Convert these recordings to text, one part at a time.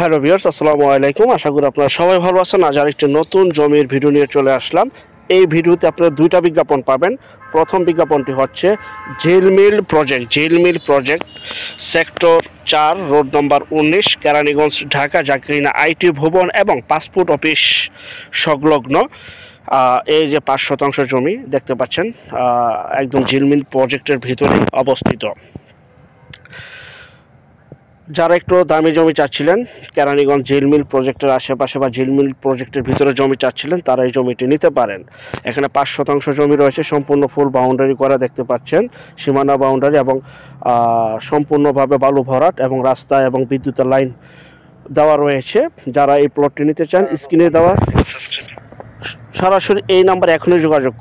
Hello viewers, আসসালামু আলাইকুম। আশা করি আপনারা সবাই ভালো আছেন। আজ আরেকটি নতুন জমির ভিডিও নিয়ে চলে আসলাম। এই ভিডিওতে আপনারা দুইটা বিজ্ঞাপন পাবেন। প্রথম বিজ্ঞাপনটি হচ্ছে ঝিলমিল project sector 4 road number 19 Keraniganj Dhaka, যা কিনা আইটি ভবন এবং পাসপোর্ট অফিস সংলগ্ন। এই যে 5 শতাংশ জমি দেখতে পাচ্ছেন, একদম ঝিলমিল প্রজেক্টের ভিতরে অবস্থিত। যারা একটু দামি জমি চাচ্ছিলেন, কেরানীগঞ্জ ঝিলমিল প্রজেক্টের আশেপাশে বা ঝিলমিল প্রজেক্টের ভিতরে জমি চাচ্ছিলেন, তারা এই জমিটি নিতে পারেন। এখানে 5 শতাংশ জমি রয়েছে, সম্পূর্ণ ফুল বাউন্ডারি করা দেখতে পাচ্ছেন, সীমানা বাউন্ডারি এবং সম্পূর্ণভাবে বালু ভরাট এবং রাস্তা এবং বিদ্যুতের লাইন দেওয়া রয়েছে। যারা এই প্লটটি নিতে চান, স্ক্রিনে দেওয়া সরাসরি এই নাম্বার এখনই যোগাযোগ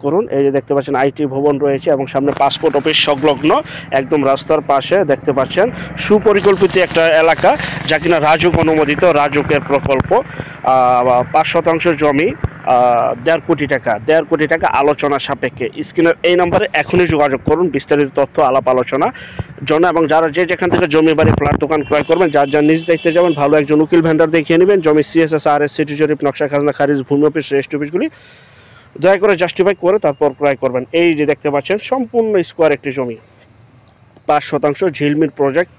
করুন। এই যে দেখতে পাচ্ছেন আইটি ভবন রয়েছে এবং সামনে পাসপোর্ট অফিস সংলগ্ন, একদম রাস্তার পাশে দেখতে পাচ্ছেন সুপরিকল্পিত একটা এলাকা, যা কিনা রাজুক অনুমোদিত, রাজুকের প্রকল্প। 5 শতাংশ জমি, 1.5 কোটি টাকা আলোচনা সাপেক্ষে। স্ক্রিনের এই নাম্বারে এখনই যোগাযোগ করুন বিস্তারিত তথ্য আলাপ আলোচনা জন্য। এবং যারা যেখান থেকে জমি বাড়ি ফ্ল্যাট দোকান ক্রয় করবেন, যার নিজ দেখতে যাবেন, ভালো একজন উকিল ভেন্ডার দেখিয়ে নেবেন। জমি CSS, RS, সিটি জরিপ, নকশা, খাজনা খারিজ, ভূমি অফিস, রেজিস্ট্রি অফিসগুলি দয়া করে জাস্টিফাই করে তারপর ক্রয় করবেন। এই যে দেখতে পাচ্ছেন সম্পূর্ণ স্কোয়ার একটি জমি, 5 শতাংশ ঝিলমিল প্রজেক্ট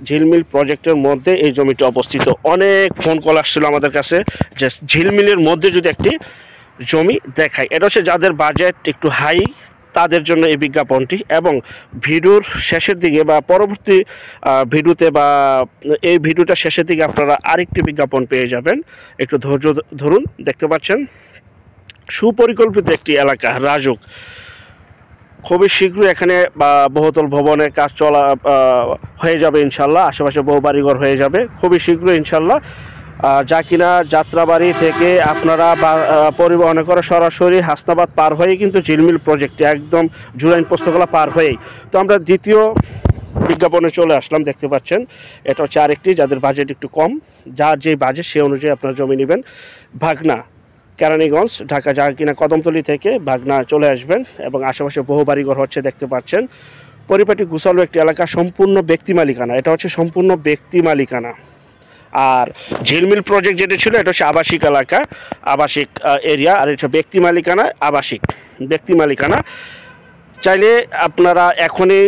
ঝিলমিল প্রজেক্টের মধ্যে এই জমিটি অবস্থিত। অনেক ফোন কল আসছিল আমাদের কাছে যে ঝিলমিলের মধ্যে যদি একটি জমি দেখায়। এটা হচ্ছে যাদের বাজেট একটু হাই তাদের জন্য এই বিজ্ঞাপনটি। এবং ভিডিওর শেষের দিকে বা পরবর্তী ভিডিওতে বা এই ভিডিওটা শেষের দিকে আপনারা আরেকটি বিজ্ঞাপন পেয়ে যাবেন। একটু ধৈর্য ধরুন। দেখতে পাচ্ছেন সুপরিকল্পিত একটি এলাকা রাজুক। খুবই শীঘ্রই এখানে বহুতল ভবনের কাজ হয়ে যাবে ইনশাল্লাহ। আশেপাশে বহু বাড়িঘর হয়ে যাবে খুবই শীঘ্রই ইনশাল্লাহ। যা কিনা যাত্রাবাড়ি থেকে আপনারা পরিবহনে করে সরাসরি হাসনাবাদ পার হয়েই কিন্তু ঝিলমিল প্রজেক্টে, একদম জুরাইন পোস্তগোলা পার হয়েই। তো আমরা দ্বিতীয় বিজ্ঞাপনে চলে আসলাম। দেখতে পাচ্ছেন এটা হচ্ছে আরেকটি, যাদের বাজেট একটু কম, যার যে বাজেট সে অনুযায়ী আপনারা জমি নেবেন। ভাগনা, কেরানীগঞ্জ ঢাকা, যা কিনা কদমতলী থেকে ভাগনা চলে আসবেন এবং আশেপাশে বহু বাড়িঘর হচ্ছে দেখতে পাচ্ছেন। পরিপাটি গুছালো একটি এলাকা, সম্পূর্ণ ব্যক্তি মালিকানা। এটা হচ্ছে সম্পূর্ণ ব্যক্তি মালিকানা। আর ঝিলমিল প্রজেক্ট যেটা ছিল এটা হচ্ছে আবাসিক এলাকা, আবাসিক এরিয়া। আর এটা ব্যক্তি মালিকানা, ব্যক্তি মালিকানা। চাইলে আপনারা এখনই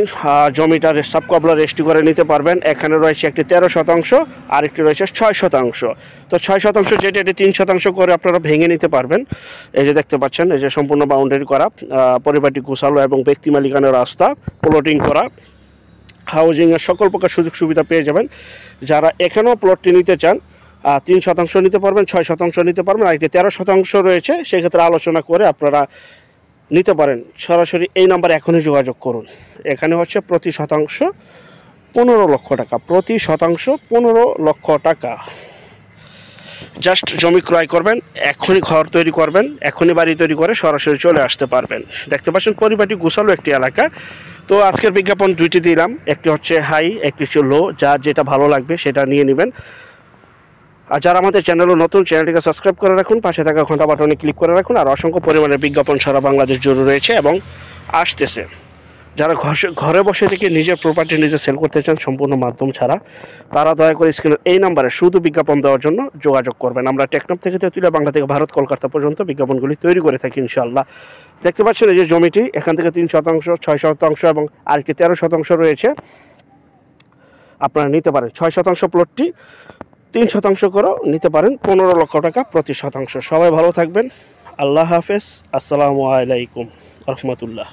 জমিটা সাবকবলা রেজিস্ট্রি করে নিতে পারবেন। এখানে রয়েছে একটি 13 শতাংশ, আরেকটি রয়েছে 6 শতাংশ। তো 6 শতাংশ যেটা, এটি 3 শতাংশ করে আপনারা ভেঙে নিতে পারবেন। এই যে দেখতে পাচ্ছেন, এই যে সম্পূর্ণ বাউন্ডারি করা, পরিপাটি গুছালো এবং ব্যক্তি মালিকানার রাস্তা, প্লটিং করা, হাউজিংয়ের সকল প্রকার সুযোগ সুবিধা পেয়ে যাবেন। যারা এখানেও প্লটটি নিতে চান, 3 শতাংশ নিতে পারবেন, 6 শতাংশ নিতে পারবেন, আর একটি 13 শতাংশ রয়েছে, সেক্ষেত্রে আলোচনা করে আপনারা নিতে পারেন। সরাসরি এই নাম্বারে এখনই যোগাযোগ করুন। এখানে হচ্ছে প্রতি শতাংশ 15 লক্ষ টাকা, প্রতি শতাংশ 15 লক্ষ টাকা। জাস্ট জমি ক্রয় করবেন, এখনই ঘর তৈরি করবেন, এখনই বাড়ি তৈরি করে সরাসরি চলে আসতে পারবেন। দেখতে পাচ্ছেন পরিপাটি গুছালো একটি এলাকা। তো আজকের বিজ্ঞাপন দুইটি দিলাম, একটি হচ্ছে হাই, একটি হচ্ছে লো। যার যেটা ভালো লাগবে সেটা নিয়ে নেবেন। আর যারা আমাদের চ্যানেলও নতুন, চ্যানেলটিকে সাবস্ক্রাইব করে রাখুন, পাশে থাকা ঘন্টা বাটনে ক্লিক করে রাখুন। আর অসংখ্য পরিমাণের বিজ্ঞাপন সারা বাংলাদেশ জুড়ে রয়েছে এবং আসতেছে। যারা ঘরে বসে থেকে নিজের প্রপার্টি নিজে সেল করতে চান সম্পূর্ণ মাধ্যম ছাড়া, তারা দয়া করে স্ক্রিনের এই নাম্বারে শুধু বিজ্ঞাপন দেওয়ার জন্য যোগাযোগ করবেন। আমরা টেকনাফ থেকে তেঁতুলিয়া, বাংলা থেকে ভারত, কলকাতা পর্যন্ত বিজ্ঞাপনগুলি তৈরি করে থাকি ইনশাআল্লাহ। দেখতে পাচ্ছেন এই যে জমিটি, এখান থেকে 3 শতাংশ, 6 শতাংশ এবং আরেকটি 13 শতাংশ রয়েছে, আপনারা নিতে পারেন। 6 শতাংশ প্লটটি 3 শতাংশ করেও নিতে পারেন, 15 লক্ষ টাকা প্রতি শতাংশ। সবাই ভালো থাকবেন। আল্লাহ হাফেজ। আসসালামু আলাইকুম রহমতুল্লাহ।